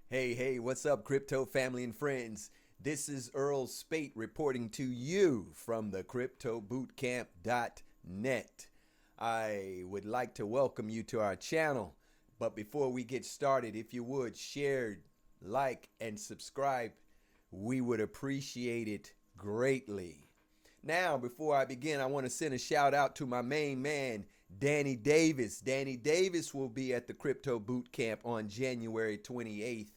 Hey, what's up, crypto family and friends? This is Earl Spate reporting to you from the CryptoBootcamp.net. I would like to welcome you to our channel, but before we get started, if you would share, like, and subscribe, we would appreciate it greatly. Now, before I begin, I want to send a shout out to my main man, Danny Davis. Danny Davis will be at the Crypto Bootcamp on January 28th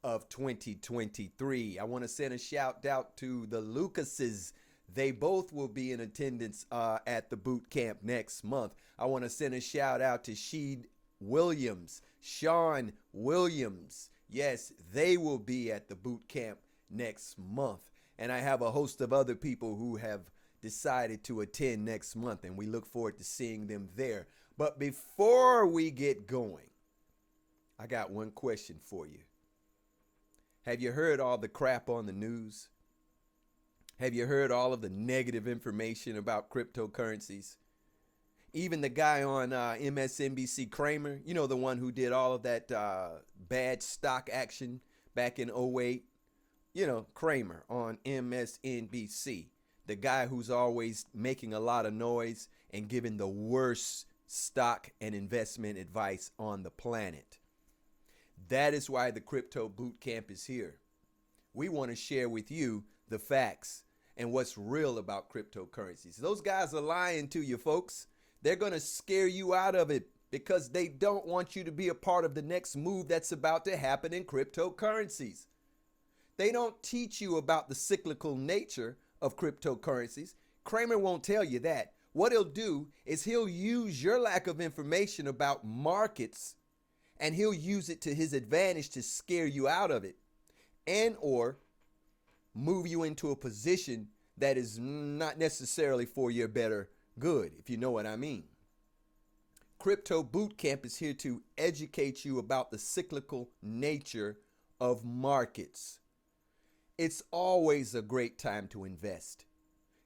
of 2023. I want to send a shout out to the Lucases. They both will be in attendance at the boot camp next month. I want to send a shout out to Sheed Williams, Sean Williams. Yes, they will be at the boot camp next month. And I have a host of other people who have decided to attend next month, and we look forward to seeing them there. But before we get going, I got one question for you. Have you heard all the crap on the news? Have you heard all of the negative information about cryptocurrencies? Even the guy on MSNBC, Kramer, you know, the one who did all of that bad stock action back in '08. You know, Kramer on MSNBC, the guy who's always making a lot of noise and giving the worst stock and investment advice on the planet. That is why the Crypto Bootcamp is here. We want to share with you the facts and what's real about cryptocurrencies. Those guys are lying to you, folks. They're going to scare you out of it because they don't want you to be a part of the next move that's about to happen in cryptocurrencies. They don't teach you about the cyclical nature of cryptocurrencies. Kramer won't tell you that. What he'll do is he'll use your lack of information about markets, and he'll use it to his advantage to scare you out of it and or move you into a position that is not necessarily for your better good, if you know what I mean. Crypto Bootcamp is here to educate you about the cyclical nature of markets. It's always a great time to invest.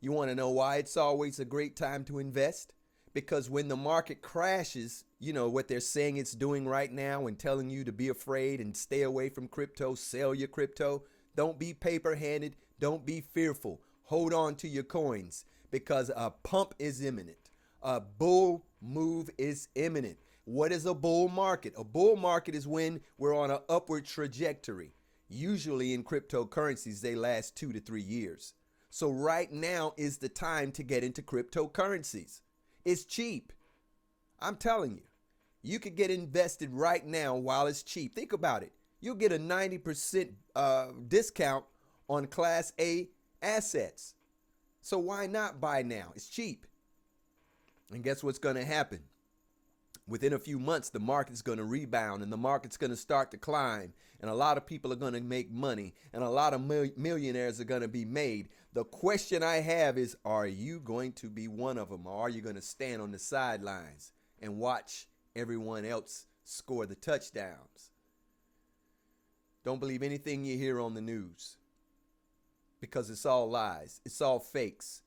You want to know why it's always a great time to invest? Because when the market crashes, you know what they're saying it's doing right now and telling you to be afraid and stay away from crypto, sell your crypto. Don't be paper-handed. Don't be fearful. Hold on to your coins because a pump is imminent. A bull move is imminent. What is a bull market? A bull market is when we're on an upward trajectory. Usually in cryptocurrencies, they last 2 to 3 years. So right now is the time to get into cryptocurrencies. It's cheap. I'm telling you, you could get invested right now while it's cheap. Think about it. You'll get a 90% discount on Class A assets. So why not buy now? It's cheap. And guess what's going to happen? Within a few months, the market's going to rebound and the market's going to start to climb. And a lot of people are going to make money and a lot of millionaires are going to be made. The question I have is, are you going to be one of them, or are you going to stand on the sidelines and watch everyone else score the touchdowns? Don't believe anything you hear on the news because it's all lies. It's all fakes.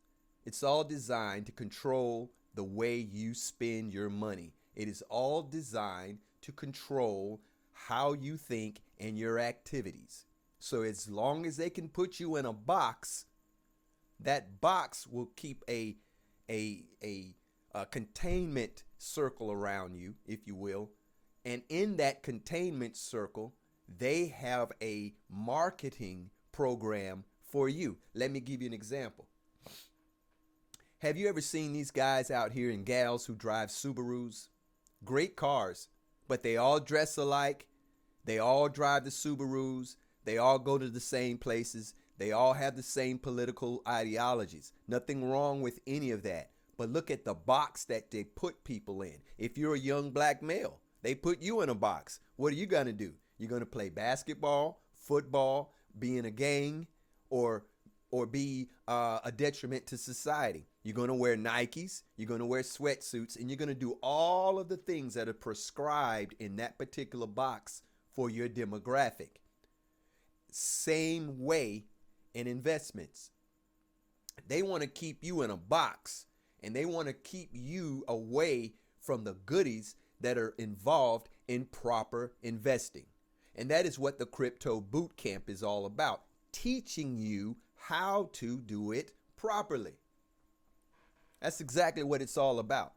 It's all designed to control the way you spend your money. It is all designed to control how you think and your activities. So as long as they can put you in a box, that box will keep a containment circle around you, if you will. And in that containment circle, they have a marketing program for you. Let me give you an example. Have you ever seen these guys out here and gals who drive Subarus? Great cars, but they all dress alike. They all drive the Subarus. They all go to the same places. They all have the same political ideologies. Nothing wrong with any of that. But look at the box that they put people in. If you're a young black male, they put you in a box. What are you going to do? You're going to play basketball, football, be in a gang, or be a detriment to society. You're going to wear Nikes, you're going to wear sweatsuits, and you're going to do all of the things that are prescribed in that particular box for your demographic. Same way in investments. They want to keep you in a box, and they want to keep you away from the goodies that are involved in proper investing. And that is what the crypto boot camp is all about, teaching you how to do it properly. That's exactly what it's all about.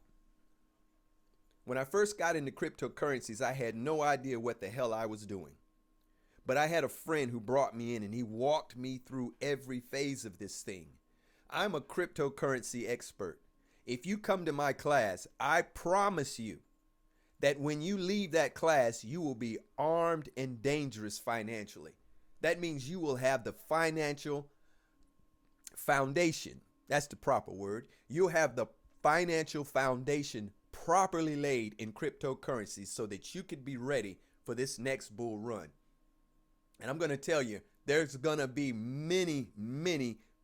When I first got into cryptocurrencies, I had no idea what the hell I was doing. But I had a friend who brought me in and he walked me through every phase of this thing. I'm a cryptocurrency expert. If you come to my class, I promise you that when you leave that class, you will be armed and dangerous financially. That means you will have the financial foundation. That's the proper word. You'll have the financial foundation properly laid in cryptocurrencies so that you could be ready for this next bull run. And I'm going to tell you, there's going to be many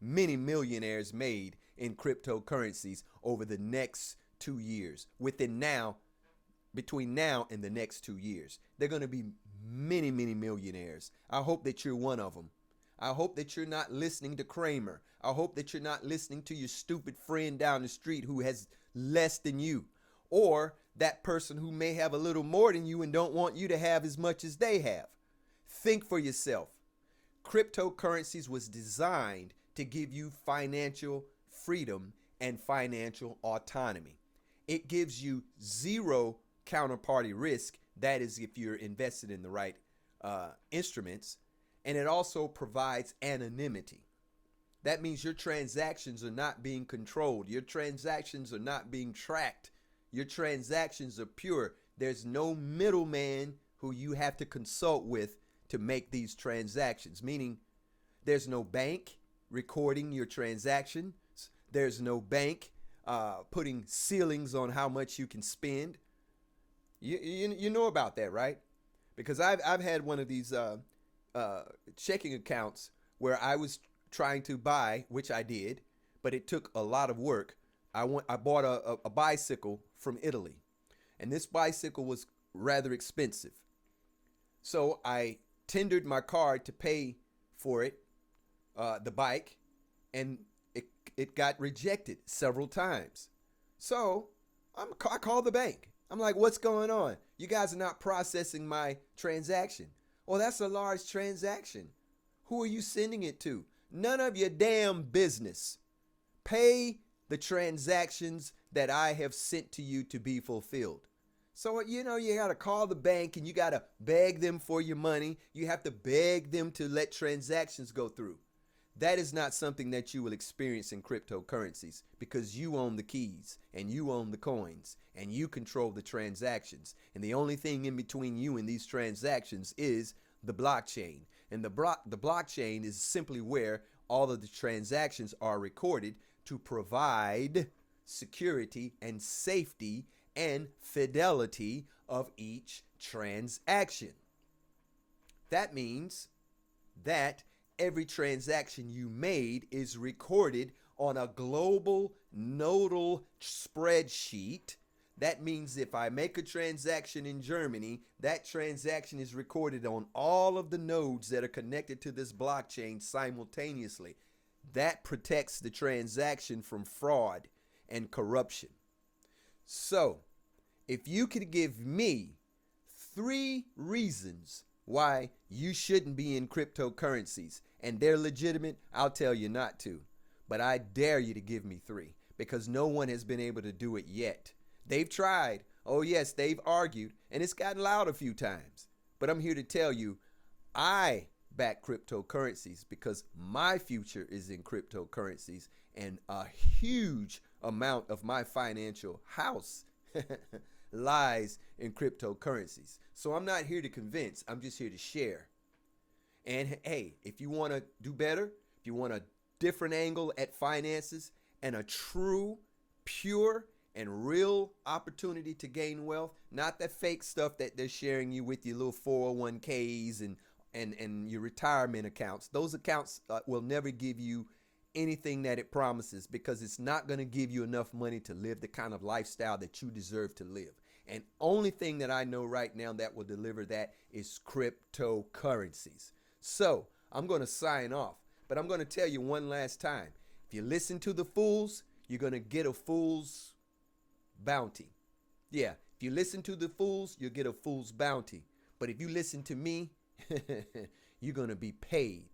millionaires made in cryptocurrencies over the next 2 years. Between now and the next 2 years, there are going to be many millionaires. I hope that you're one of them. I hope that you're not listening to Kramer. I hope that you're not listening to your stupid friend down the street who has less than you, or that person who may have a little more than you and don't want you to have as much as they have. Think for yourself. Cryptocurrencies was designed to give you financial freedom and financial autonomy. It gives you zero counterparty risk. That is if you're invested in the right instruments. And it also provides anonymity. That means your transactions are not being controlled. Your transactions are not being tracked. Your transactions are pure. There's no middleman who you have to consult with to make these transactions, meaning there's no bank recording your transactions. There's no bank putting ceilings on how much you can spend. You know about that, right? Because I've had one of these checking accounts where I was trying to buy, which I did, but it took a lot of work. I bought a bicycle from Italy, and this bicycle was rather expensive. So I tendered my card to pay for it, the bike, and it got rejected several times. So I called the bank. I'm like, what's going on? You guys are not processing my transaction. Well, that's a large transaction. Who are you sending it to? None of your damn business. Pay the transactions that I have sent to you to be fulfilled. So, you got to call the bank and you got to beg them for your money. You have to beg them to let transactions go through. That is not something that you will experience in cryptocurrencies because you own the keys and you own the coins and you control the transactions. And the only thing in between you and these transactions is the blockchain. And the blockchain is simply where all of the transactions are recorded to provide security and safety and fidelity of each transaction. That means that every transaction you made is recorded on a global nodal spreadsheet. That means if I make a transaction in Germany, that transaction is recorded on all of the nodes that are connected to this blockchain simultaneously. That protects the transaction from fraud and corruption. So, if you could give me 3 reasons why you shouldn't be in cryptocurrencies, and they're legitimate, I'll tell you not to. But I dare you to give me 3, because no one has been able to do it yet. They've tried. Oh yes, they've argued, and it's gotten loud a few times. But I'm here to tell you, I back cryptocurrencies because my future is in cryptocurrencies, and a huge amount of my financial house lies in cryptocurrencies. So I'm not here to convince, I'm just here to share. And hey, if you want to do better, if you want a different angle at finances and a true, pure, and real opportunity to gain wealth, not that fake stuff that they're sharing you with your little 401ks and your retirement accounts. Those accounts will never give you anything that it promises because it's not going to give you enough money to live the kind of lifestyle that you deserve to live. And only thing that I know right now that will deliver that is cryptocurrencies. So I'm going to sign off, but I'm going to tell you one last time. If you listen to the fools, you're going to get a fool's bounty. Yeah, if you listen to the fools, you'll get a fool's bounty. But if you listen to me, you're going to be paid.